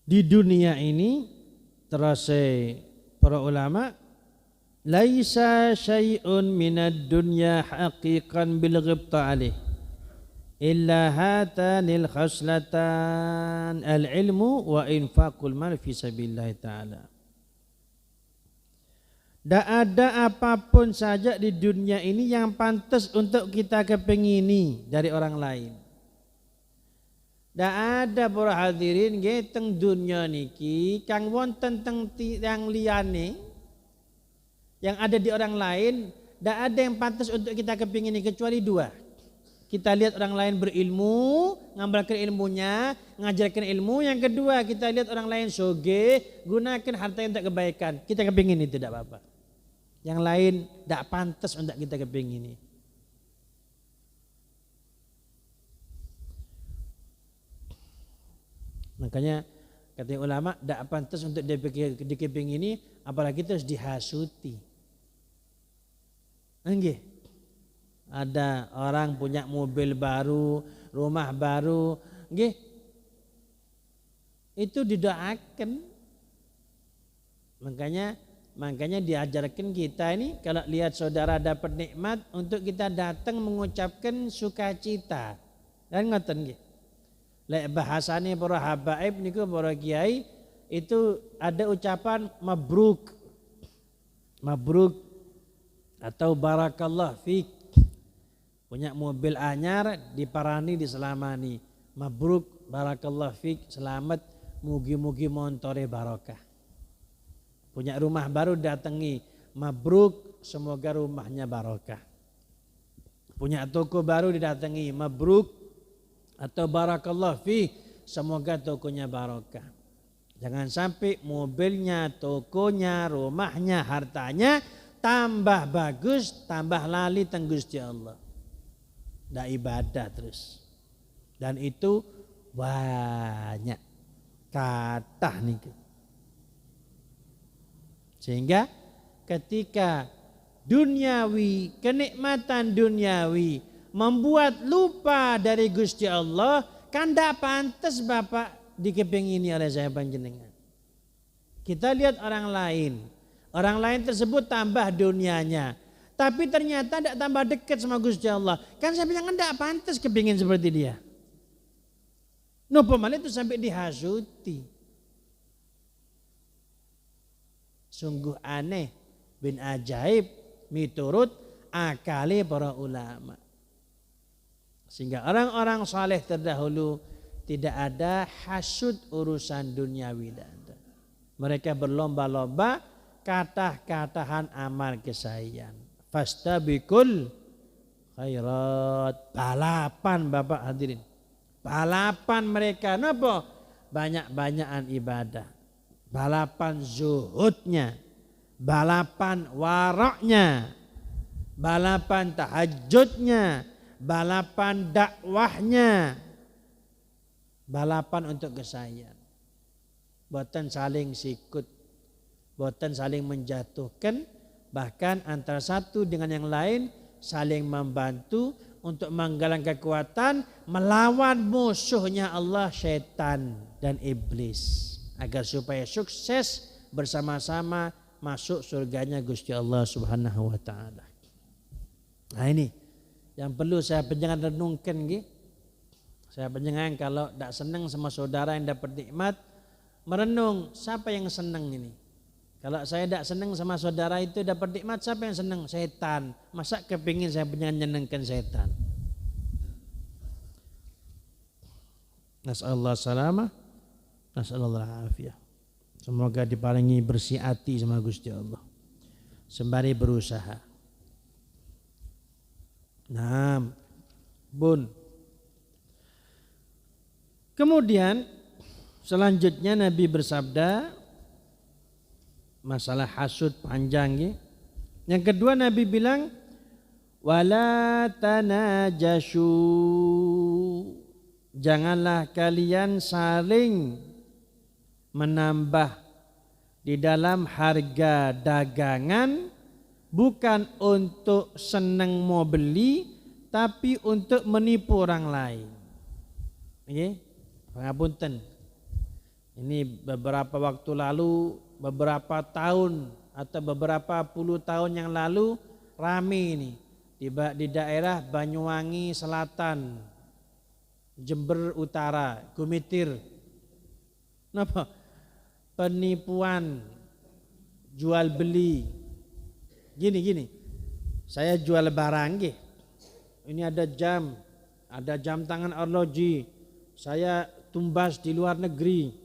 Di dunia ini terus para ulama laisa syai'un minad dunya haqiqan bil ghibta alih illa hatanil khaslatan al ilmu wa infaqul mal fi sabilillah taala. Tak ada apapun saja di dunia ini yang pantas untuk kita kepengini dari orang lain. Tak ada para hadirin nggih teng dunia niki kang wonten teng yang liyane yang ada di orang lain, tak ada yang pantas untuk kita kepingini kecuali dua. Kita lihat orang lain berilmu, ngamalkan ilmunya, ngajarkan ilmu. Yang kedua, kita lihat orang lain sogeh, gunakan harta untuk kebaikan. Kita kepingin itu tidak apa-apa. Yang lain tidak pantas untuk kita kepingini. Makanya kata ulama tidak pantas untuk dikepingini, apalagi terus dihasuti. Enggak. Ada orang punya mobil baru, rumah baru, nggih. Itu didoakan. Makanya diajarkan kita ini kalau lihat saudara dapat nikmat untuk kita datang mengucapkan sukacita. Dan ngoten nggih. Lek bahasane para habaib niku para kiai itu ada ucapan mabruk. Mabruk atau barakallah fik. Punya mobil anyar diparani diselamani. Mabruk barakallah fik, selamat, mugi-mugi montore barokah. Punya rumah baru datangi, mabruk, semoga rumahnya barokah. Punya toko baru didatangi, mabruk atau barakallah fik, semoga tokonya barokah. Jangan sampai mobilnya, tokonya, rumahnya, hartanya tambah bagus, tambah lali teng Gusti Allah. Ndak ibadah terus. Dan itu banyak kathah niku. Sehingga ketika duniawi, kenikmatan duniawi membuat lupa dari Gusti Allah, kan ndak pantas Bapak dikepingini oleh saya panjenengan. Kita lihat orang lain tersebut tambah dunianya, tapi ternyata tidak tambah dekat sama Gusti Allah. Kan saya bilang tidak pantas kepingin seperti dia. Nopo malah itu sampai dihasuti. Sungguh aneh bin ajaib miturut akali para ulama. Sehingga orang-orang saleh terdahulu tidak ada hasud urusan duniawi. Mereka berlomba-lomba kata-katahan amal kesayangan. Fastabikul khairat. Balapan Bapak hadirin. Balapan mereka napa? Banyak-banyakan ibadah. Balapan zuhudnya. Balapan waraknya. Balapan tahajudnya. Balapan dakwahnya. Balapan untuk kesayangan. Buatan saling sikut. Buatan saling menjatuhkan. Bahkan antara satu dengan yang lain saling membantu untuk menggalang kekuatan melawan musuhnya Allah, syaitan dan iblis, agar supaya sukses bersama-sama masuk surganya Gusti Allah Subhanahu wa taala. Nah ini yang perlu saya panjenengan renungkan nggih. Saya panjenengan kalau tidak senang sama saudara yang dapat nikmat, merenung siapa yang senang ini. Kalau saya tidak senang sama saudara itu dapat nikmat, siapa yang senang? Setan. Masa kepingin saya menyenangkan setan? Nasallahu salamah, nasallahu afiyah. Semoga diparingi bersih hati sama Gusti Allah. Sembari berusaha. Nah, bun. Kemudian selanjutnya Nabi bersabda, masalah hasud panjang ya. Yang kedua Nabi bilang wala tanajashu, janganlah kalian saling menambah di dalam harga dagangan, bukan untuk senang mau beli tapi untuk menipu orang lain. Nggih, pangapunten. Ini beberapa waktu lalu, beberapa tahun atau beberapa puluh tahun yang lalu rame ini di daerah Banyuwangi Selatan, Jember Utara, Gumitir. Kenapa? Penipuan, jual beli. Gini. Saya jual barang nggih. Ini ada jam tangan arloji. Saya tumbas di luar negeri.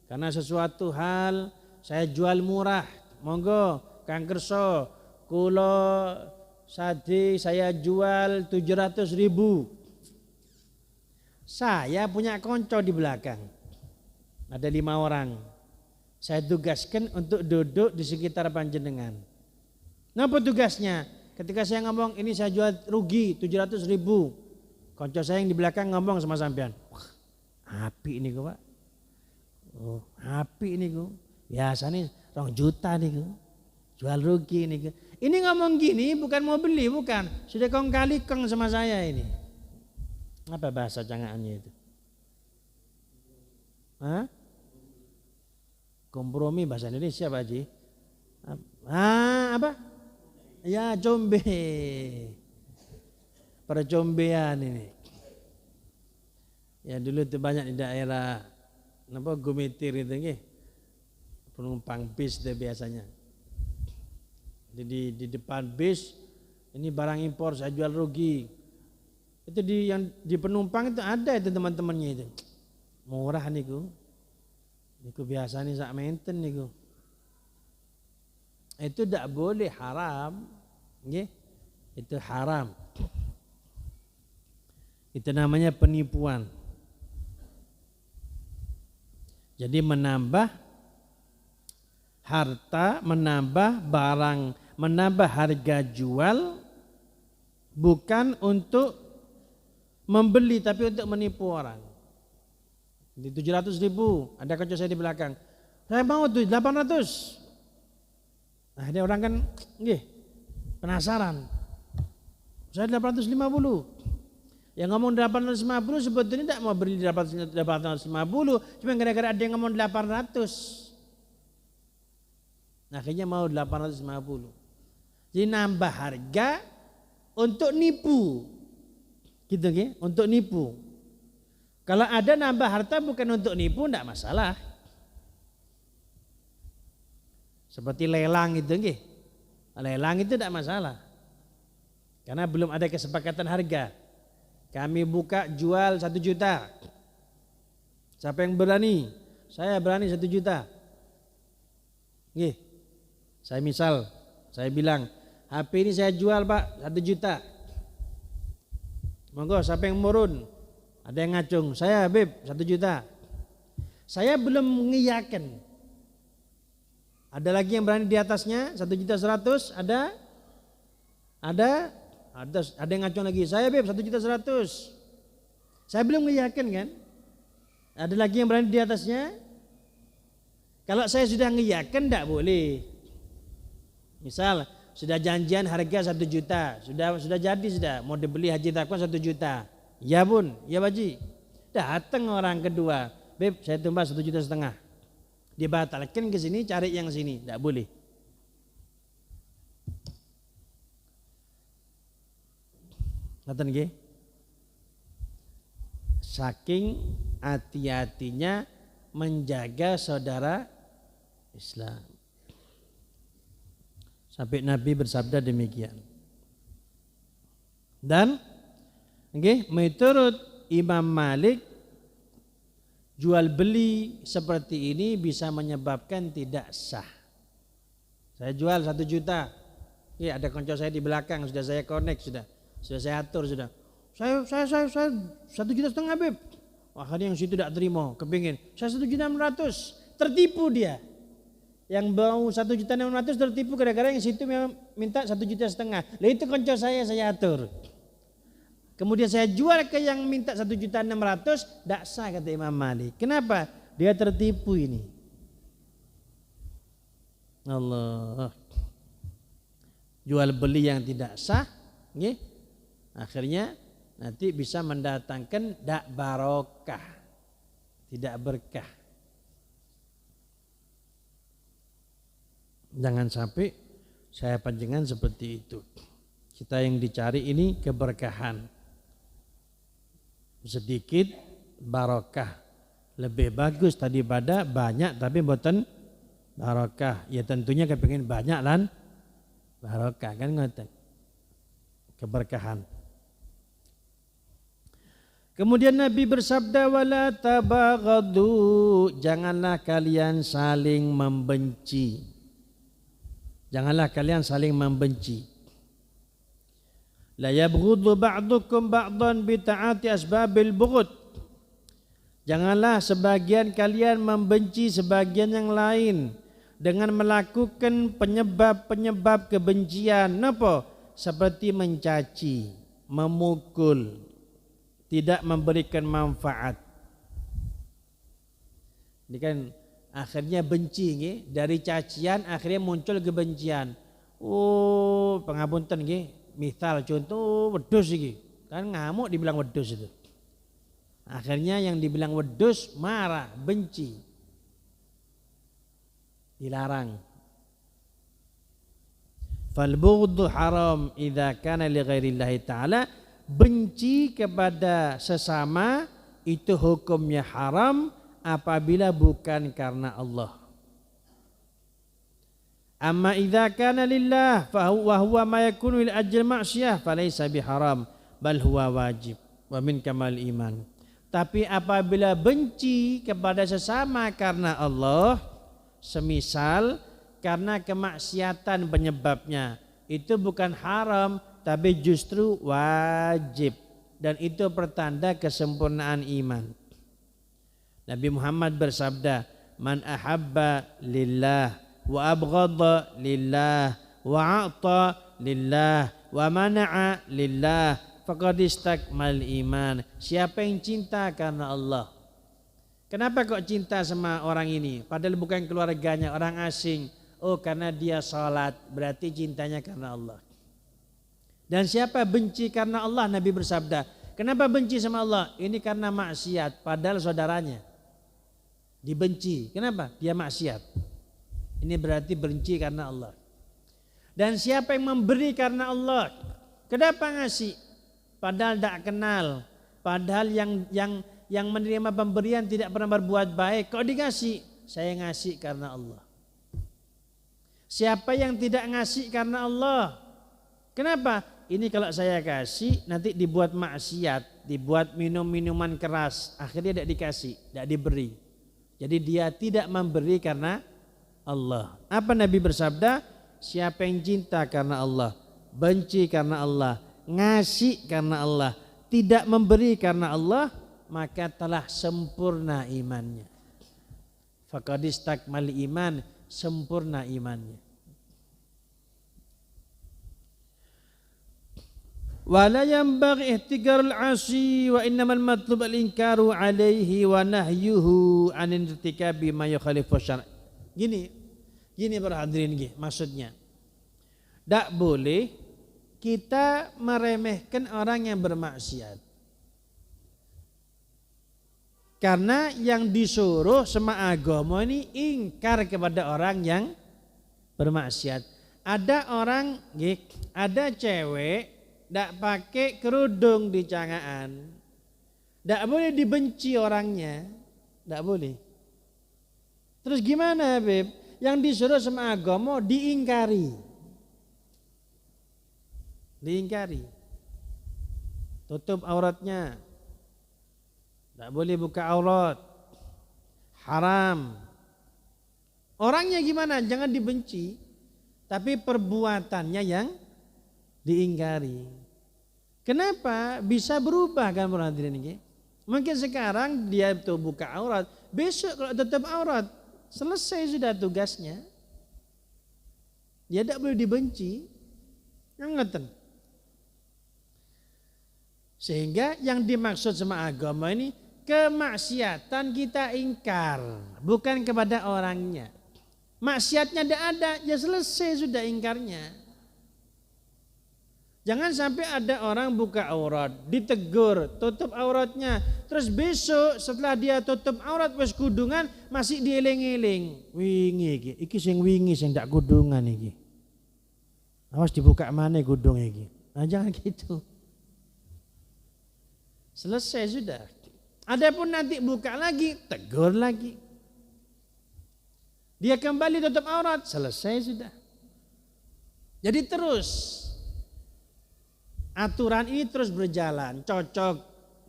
Karena sesuatu hal saya jual murah, monggo Kang Kerso, kulo sadi saya jual 700.000. Saya punya konco di belakang, ada 5 orang. Saya tugaskan untuk duduk di sekitar panjenengan. Napa tugasnya? Ketika saya ngomong ini saya jual rugi 700.000, konco saya yang di belakang ngomong sama sampean, wah, api ini kok Pak. Oh, api ini ku. Biasanya 2 juta nih ku. Jual rugi nih ku. Ini ngomong gini bukan mau beli, bukan. Sudah kong kali kong sama saya ini. Apa bahasa cangaannya itu? Hah? Kompromi bahasa Indonesia Pak Haji. Apa? Ya combe. Percombean ini. Ya dulu itu banyak di daerah Gumitir itu nggih. Penumpang bis itu biasanya. Jadi di depan bis ini barang impor saya jual rugi. Itu di penumpang itu ada itu teman-temannya itu. Murah niku. Niku biasa nih sak menten niku. Itu tidak boleh, haram. Nggih. Itu haram. Itu namanya penipuan. Jadi menambah harta, menambah barang, menambah harga jual bukan untuk membeli tapi untuk menipu orang. Di 700.000, ada konco saya di belakang. Saya mau tuh 800. Nah, ada orang kan nggih penasaran. Saya 850. Yang ngomong 850 sebetulnya tidak mau beli 850, cuma gara-gara ada yang ngomong 800. Nah, akhirnya mau 850. Jadi nambah harga untuk nipu. Gitu nggih, untuk nipu. Kalau ada nambah harta bukan untuk nipu enggak masalah. Seperti lelang itu nggih. Lelang itu tidak masalah. Karena belum ada kesepakatan harga. Kami buka jual 1 juta. Siapa yang berani? Saya berani 1 juta. Nggih. Saya bilang, HP ini saya jual Pak 1 juta. Monggo siapa yang murun? Ada yang ngacung, saya Habib 1 juta. Saya belum mengiyakan. Ada lagi yang berani di atasnya 1.100.000, ada? Ada yang ngacung lagi, saya Beb 1.100.000. Saya belum ngeyakin kan. Ada lagi yang berani di atasnya. Kalau saya sudah ngeyakin tidak boleh. Misal sudah janjian harga 1 juta, sudah jadi sudah mau dibeli Haji Takwan 1 juta. Ya bun, ya Baji. Datang orang kedua, Beb saya tumbas 1,5 juta. Dibatalkan ke sini, cari yang sini, tidak boleh. Ngoten nggih. Saking hati-hatinya menjaga saudara Islam. Sampai Nabi bersabda demikian. Dan nggih, menurut Imam Malik jual beli seperti ini bisa menyebabkan tidak sah. Saya jual 1 juta. Ya, ada konco saya di belakang sudah saya connect sudah saya atur sudah. Saya 1,5 juta Beb. Wah, yang situ tidak terima, kepingin. Saya 1.600.000, tertipu dia. Yang mau 1.600.000 tertipu gara-gara yang situ minta 1,5 juta. Lah itu konco saya atur. Kemudian saya jual ke yang minta 1.600.000, tidak sah kata Imam Malik. Kenapa? Dia tertipu ini. Allah. Jual beli yang tidak sah, nggih. Akhirnya nanti bisa mendatangkan dak barokah, tidak berkah. Jangan sampai saya panjenengan seperti itu. Kita yang dicari ini keberkahan. Sedikit barokah. Lebih bagus daripada banyak tapi mboten barokah. Ya tentunya kepengin banyak lan barokah kan ngoten. Keberkahan. Kemudian Nabi bersabda wala tabaghadu, janganlah kalian saling membenci. Janganlah kalian saling membenci. La yabghudhu ba'dukum ba'dan bi ta'ati asbabil bughd. Janganlah sebagian kalian membenci sebagian yang lain dengan melakukan penyebab-penyebab kebencian. Napa? Seperti mencaci, memukul, tidak memberikan manfaat. Ini kan akhirnya benci nggih, dari cacian akhirnya muncul kebencian. Oh, pangapunten nggih. Misal contoh wedhus iki. Kan ngamuk dibilang wedhus itu. Akhirnya yang dibilang wedhus marah, benci. Dilarang. Fal bughdhu haram idza kana li ghairillahi ta'ala. Benci kepada sesama itu hukumnya haram apabila bukan karena Allah. Amma idza kana lillah fa huwa ma yakunu lil ajli ma'siyah falaysa biharam bal huwa wajib wa min kamal iman. Tapi apabila benci kepada sesama karena Allah, semisal karena kemaksiatan penyebabnya, itu bukan haram tapi justru wajib, dan itu pertanda kesempurnaan iman. Nabi Muhammad bersabda, man ahabba lillah wa abghadha lillah wa a'ta lillah wa mana'a lillah faqad istakmal iman. Siapa yang cinta karena Allah. Kenapa kok cinta sama orang ini? Padahal bukan keluarganya, orang asing. Oh, karena dia salat, berarti cintanya karena Allah. Dan siapa benci karena Allah, Nabi bersabda, kenapa benci sama Allah? Ini karena maksiat, padahal saudaranya dibenci. Kenapa? Dia maksiat. Ini berarti benci karena Allah. Dan siapa yang memberi karena Allah? Kenapa ngasih? Padahal tak kenal. Padahal yang menerima pemberian tidak pernah berbuat baik. Kok dikasih? Saya ngasih karena Allah. Siapa yang tidak ngasih karena Allah? Kenapa? Ini kalau saya kasih nanti dibuat maksiat, dibuat minum-minuman keras, akhirnya tidak dikasih, tidak diberi. Jadi dia tidak memberi karena Allah. Apa Nabi bersabda? Siapa yang cinta karena Allah, benci karena Allah, ngasih karena Allah, tidak memberi karena Allah, maka telah sempurna imannya. Faqad istakmal iman, sempurna imannya. Wala yanbaghi ihtigarul 'asi wa innamal matlub al-inkaru 'alaihi wa nahyuhu 'an irtikabi ma yukhalifu syara'. Gini para hadirin nggih, maksudnya tidak boleh kita meremehkan orang yang bermaksiat. Karena yang disuruh sama agama ini ingkar kepada orang yang bermaksiat. Ada orang, ada cewek tidak pakai kerudung di cangaan, tidak boleh dibenci orangnya, tidak boleh. Terus gimana, Beb? Yang disuruh sama agama diingkari, tutup auratnya, tidak boleh buka aurat, haram. Orangnya gimana? Jangan dibenci, tapi perbuatannya yang diingkari. Kenapa? Bisa berubah kan para hadirin ini? Mungkin sekarang dia tuh buka aurat, besok kalau tetap aurat, selesai sudah tugasnya. Dia tidak boleh dibenci. Ngeten. Sehingga yang dimaksud sama agama ini kemaksiatan kita ingkar, bukan kepada orangnya. Maksiatnya tidak ada, ya selesai sudah ingkarnya. Jangan sampai ada orang buka aurat, ditegur, tutup auratnya. Terus besok setelah dia tutup aurat wis kudungan masih dieling-eling. Wingi iki sing wingi sing ndak kudungan iki. Awas dibuka mana kudung iki. Nah, jangan gitu. Selesai sudah. Adapun nanti buka lagi, tegur lagi. Dia kembali tutup aurat, selesai sudah. Jadi terus aturan ini terus berjalan, cocok,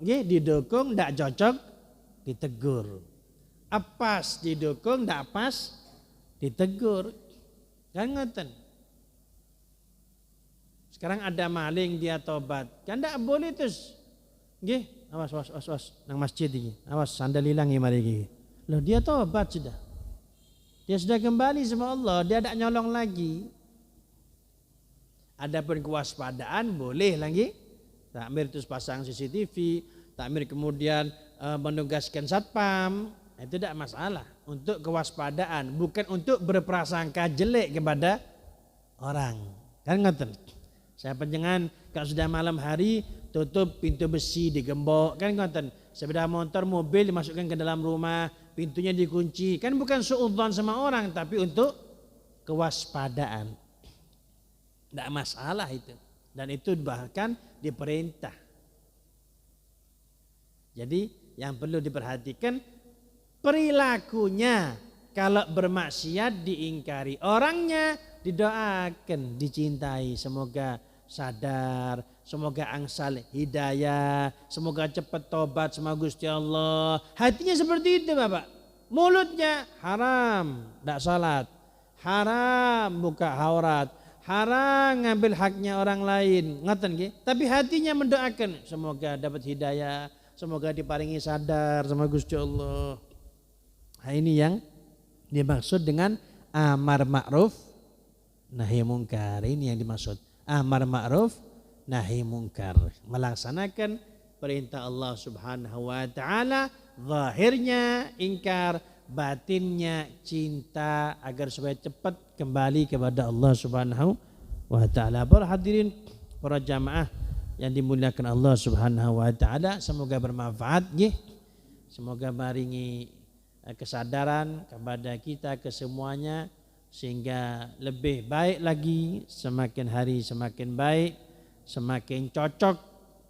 didukung, tidak cocok, ditegur. Pas didukung, tidak pas, ditegur. Kan ngoten. Sekarang ada maling dia tobat, kan tidak boleh terus. Awas, nang masjid ini, awas sandal hilang ya mari ini. Loh dia tobat sudah, dia sudah kembali sama Allah, dia tidak nyolong lagi. Adapun kewaspadaan boleh lagi. Takmir terus pasang CCTV, takmir kemudian menugaskan satpam, itu tidak masalah. Untuk kewaspadaan, bukan untuk berprasangka jelek kepada orang. Kan ngoten. Saya penjenengan kalau sudah malam hari tutup pintu besi digembok, kan ngoten. Sepeda motor, mobil dimasukkan ke dalam rumah, pintunya dikunci. Kan bukan suudzon sama orang, tapi untuk kewaspadaan. Tidak masalah itu. Dan itu bahkan diperintah. Jadi yang perlu diperhatikan perilakunya. Kalau bermaksiat diingkari, orangnya didoakan, dicintai. Semoga sadar, semoga angsal hidayah, semoga cepat tobat sama Gusti Allah. Hatinya seperti itu Bapak. Mulutnya haram, tidak salat. Haram buka aurat. Haram ngambil haknya orang lain, ngoten nggih. Tapi hatinya mendoakan semoga dapat hidayah, semoga diparingi sadar sama Gusti Allah. Nah, ini yang dimaksud dengan amar ma'ruf nahi mungkar. Ini yang dimaksud amar ma'ruf nahi mungkar. Melaksanakan perintah Allah Subhanahu wa taala, zahirnya ingkar, batinnya cinta agar supaya cepat kembali kepada Allah Subhanahu wa taala. Para hadirin, para jamaah yang dimuliakan Allah Subhanahu wa taala, semoga bermanfaat nggih. Semoga maringi kesadaran kepada kita kesemuanya sehingga lebih baik lagi, semakin hari semakin baik, semakin cocok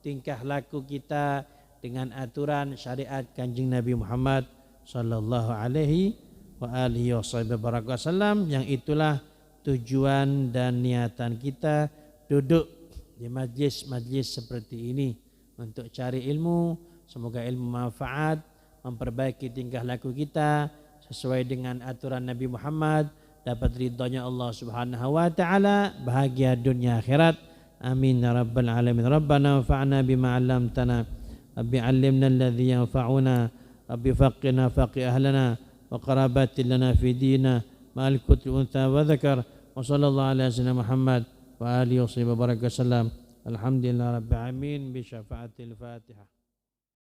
tingkah laku kita dengan aturan syariat Kanjeng Nabi Muhammad sallallahu alaihi wa alihi wasallam, yang itulah tujuan dan niatan kita duduk di majlis-majlis seperti ini untuk cari ilmu. Semoga ilmu manfaat, memperbaiki tingkah laku kita sesuai dengan aturan Nabi Muhammad, dapat ridhonya Allah Subhanahu wa taala, bahagia dunia akhirat. Amin ya rabbal alamin. Rabbana anfa'na bima 'allamtana, rabbi 'allimna alladhi yanfa'una, rabbi faqina faqih ahlana wa qarabatin lana fi dina ma'al kutub untha wa dhakar wa sallallahu ala sayyidina Muhammad wa alihi wa sahbihi wa baraka sallam. Alhamdulillah rabbil alamin bi syafaatil Fatihah.